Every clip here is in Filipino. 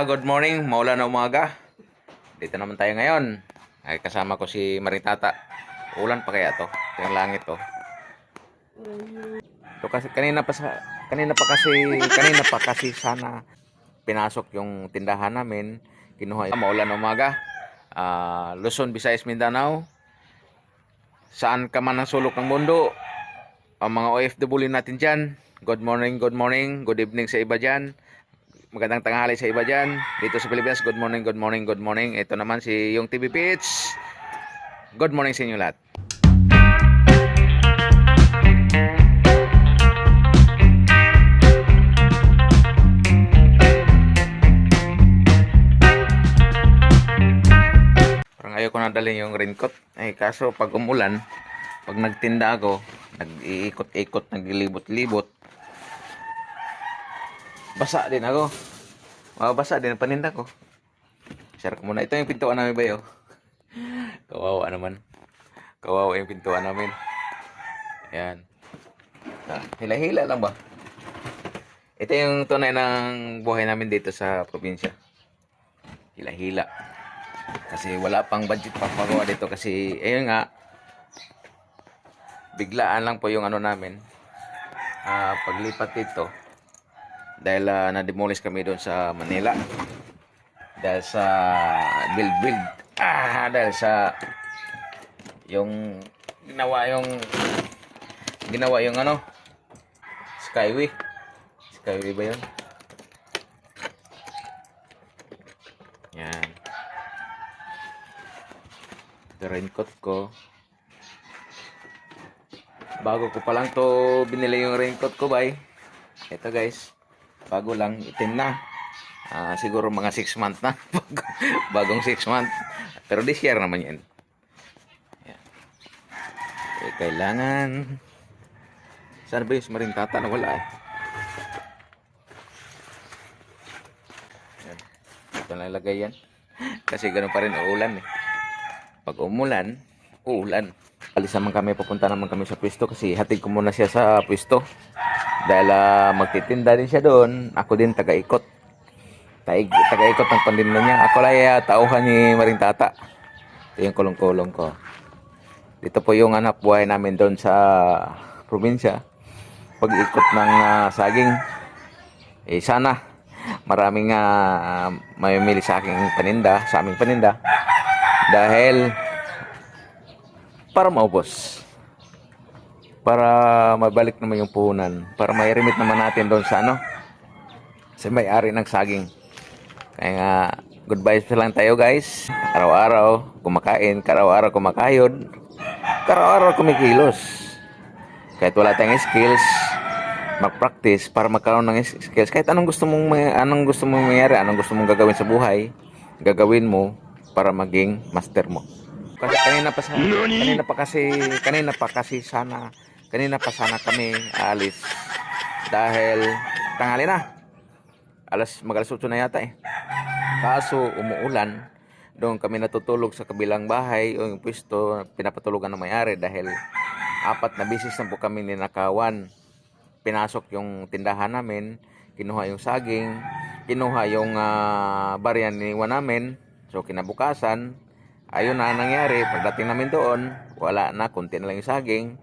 Good morning, maulan na umaga. Dito naman tayo ngayon. Ay kasama ko si Maritata. Ulan pa kaya to? Ito yung langit to. To kasi kanina pa kasi sana pinasok yung tindahan namin. Kinuha yung maulan na umaga. Luzon, Visayas, Mindanao. Saan ka man ang sulok ng mundo, ang mga OFW natin dyan. Good morning, good evening sa iba dyan. Magandang tanghali sa iba dyan. Dito sa Pilipinas, good morning. Ito naman si yung TV Pitch. Good morning sa inyo lahat. Parang ayaw ko na dalhin yung raincoat. Kaso pag umulan, pag nagtinda ako, nag-iikot-ikot, naglilibot-libot, basa din ako. Mababasa din ang paninda ko. Share ko muna. Ito yung pintuan namin ba yun? Kawawa naman. Kawawa yung pintuan namin. Ayan. Hila-hila lang ba? Ito yung tunay ng buhay namin dito sa probinsya. Hila-hila. Kasi wala pang budget pagawa dito kasi ayun nga, biglaan lang po yung ano namin. Paglipat dito dahil na-demolish kami doon sa Manila. Dahil sa build. Dahil sa yung ginawa yung ano, Skyway ba yun? Yan. Ito raincoat ko. Bago ko pa lang to binili yung raincoat ko, bay. Ito guys, bago lang, itim na. Siguro mga 6 months na. Bagong 6 months. Pero this year naman yan. Yan. Kailangan. Saan ba yung Maritata na wala eh? Yan. Ito lang ilagay yan. Kasi ganun pa rin uulan eh. Pag umulan, uulan. Alis naman kami, pupunta naman kami sa pwesto kasi hatid ko muna siya sa pwesto. Dahil magtitinda din siya doon. Ako din taga-ikot. Taga-ikot ng pandinda niya. Ako lang tauhan ni Maritata. Ito yung kulong-kulong ko. Dito po yung anak buhay namin doon sa probinsya. Pag-ikot ng saging. Sana maraming mamimili sa aking paninda, sa aming paninda. Dahil para maubos. Para mabalik naman yung puhunan. Para may remit naman natin doon sa ano. Sa may-ari ng saging. Kaya nga, good vibes lang tayo guys. Araw-araw kumakain, araw-araw kumakayod, araw-araw kumikilos. Kahit wala tayong skills, mag-practice para magkaroon ng skills. Kahit anong gusto mong mangyari, anong gusto mong gagawin sa buhay, gagawin mo para maging master mo. Kasi kanina pa sana kami aalis dahil tanghali na. Mag-alas 8 na yata eh. Kaso umuulan, doon kami natutulog sa kabilang bahay o yung pwesto pinapatulugan ng may-ari dahil 4 na bisis na po kami ninakawan. Pinasok yung tindahan namin, kinuha yung saging, kinuha yung barya niwan namin. So kinabukasan, ayun na nangyari. Pagdating namin doon, wala na, kunti na lang yung saging.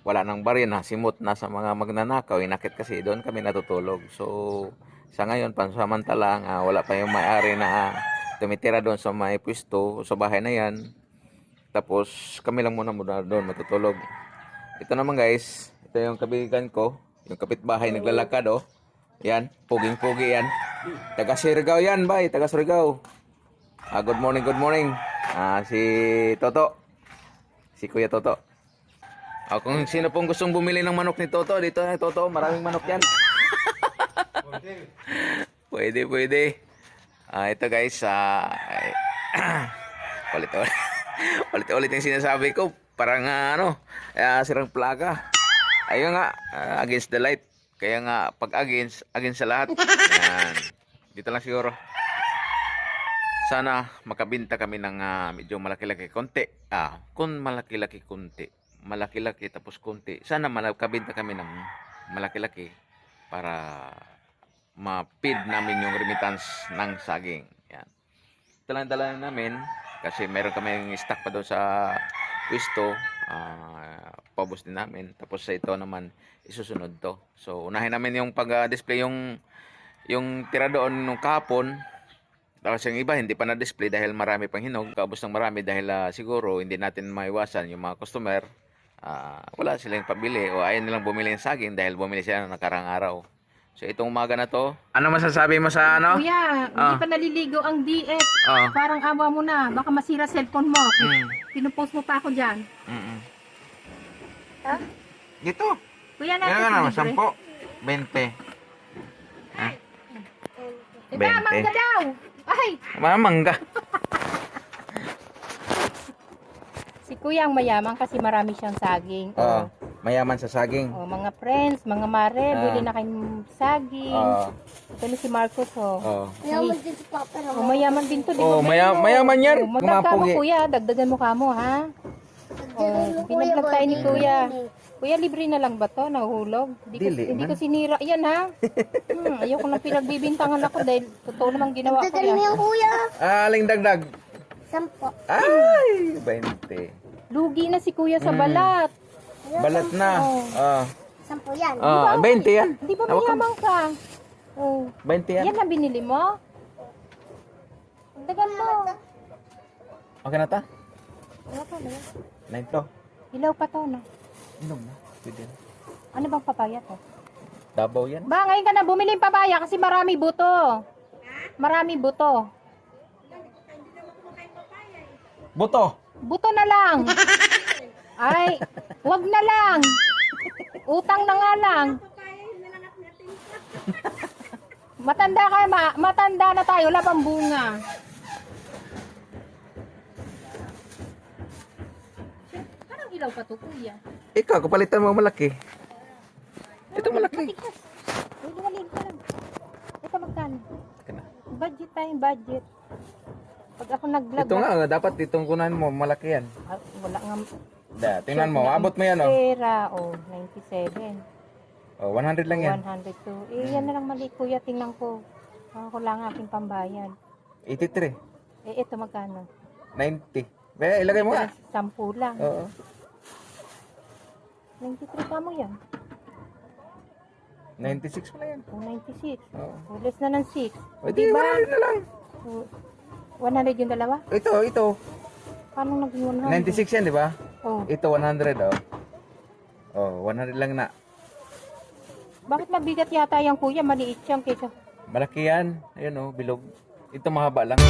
Wala nang barya, nasimot na sa mga magnanakaw. Inakit kasi doon kami natutulog. So sa ngayon, pansamantalang wala pa yung may-ari na tumitira doon sa may pwesto, sa bahay na yan. Tapos kami lang muna doon matutulog. Ito naman guys, ito yung kabigan ko, yung kapitbahay naglalakad oh. Yan, puging-pugi yan. Taga Surigao yan, bay, taga Surigao. Good morning. Si Toto. Si Kuya Toto. Kung sino pong gustong bumili ng manok ni Toto, dito na Toto, maraming manok yan. Pwede. Ito guys, ulit yung sinasabi ko. Parang sirang plaga. Ayun nga, against the light. Kaya nga, pag against sa lahat. Yan. Dito lang siguro. Sana makabinta kami ng medyo malaki-laki konti. Kung malaki-laki konti. Malaki-laki tapos konti. Sana makabinta kami ng malaki-laki para ma-feed namin yung remittance ng saging. Yan. Dala namin kasi meron kaming stock pa doon sa pwesto. Paubos din namin. Tapos sa ito naman isusunod to. So unahin namin yung pag-display yung tira doon nung kahapon. Tapos yung iba hindi pa na-display dahil marami pang hinog. Kaubos ng marami dahil siguro hindi natin maiwasan yung mga customer. Wala silang pabili o ayaw nilang bumili ng saging dahil bumili sila ng nakarang araw. So itong umaga na to. Ano masasabi mo sa ano? Kuya, hindi pa naliligo ang DS. Ah. Parang awa mo na. Baka masira cellphone mo. Pinupost mo pa ako dyan. Ha? Dito. Kuya, Yan natin ano, libre. 10, 20. Ha? Diba, 20. mangga daw. Ay, Mamangga. si Kuya ang mayaman kasi marami siyang saging. Oo. Mayaman sa saging. Mga friends, mga mare, Ah. bili na kayong saging. Oo. Ito na si Marcos, oh. Oo. Mayaman din si Papa. Mayaman din to, di ba? Oh, mayaman yan. Magdagdag mo, Gumapogi. Kuya. Dagdagan mo kamo, ha? Binaglag tayo ni Kuya. Kuya, libre na lang ba to? Nahuhulog? Hindi ko sinira yan, ha? Ayoko lang pinagbibintangan ako dahil totoo namang ginawa ko yan. Kuya. Aling dagdag. 10. Ay, 20. Lugi na si Kuya sa balat. Balat na. Ah. 10 yan. 20 yan. Di ba mayaman ka? Oh. 20 yan. Yan na binili mo? Dagan mo. Okay na ta? Ano pa ba? 9 to. Hilaw pa to, no? Inom na. Pwede na. Ano bang papaya to? Dabaw yan. Ba, ngayon ka na bumili ng papaya kasi marami buto. Marami buto. Buto. Buto na lang. Ay, wag na lang. Utang na nga lang. Matanda ka, matanda na tayo, wala pang bunga. Parang ilaw pa to, Kuya. Ikaw, kapalitan mo malaki. Ito malaki. Matikas. Uy, liwalig ka lang. Ito magkano? Ika na. Budget tayong budget. Pag ako nag-vlog, Ito nga, dapat itong kunan mo, malaki yan. wala nga. Tingnan mo, abot mo yan, oh. Pera, 97. Oh, 100 lang yan. 102. Yan na lang mali, Kuya. Tingnan ko. Ako lang aking pambayad. 83. Ito magkano? 90. Ilagay mo nga. 10 lang. Oo. 93 ka mo yan. 96 mo na yan. 96. Oo. Less na ng 6. O, di, 100 na lang. 100 yung dalawa? Ito. Paano naging 100? 96 yan, di ba? Oh. Ito, 100, oh. Oh, 100 lang na. Bakit mabigat yata yung Kuya? Maliit siyang kaysa. Malaki yan. Ayun, oh, bilog. Ito mahaba lang.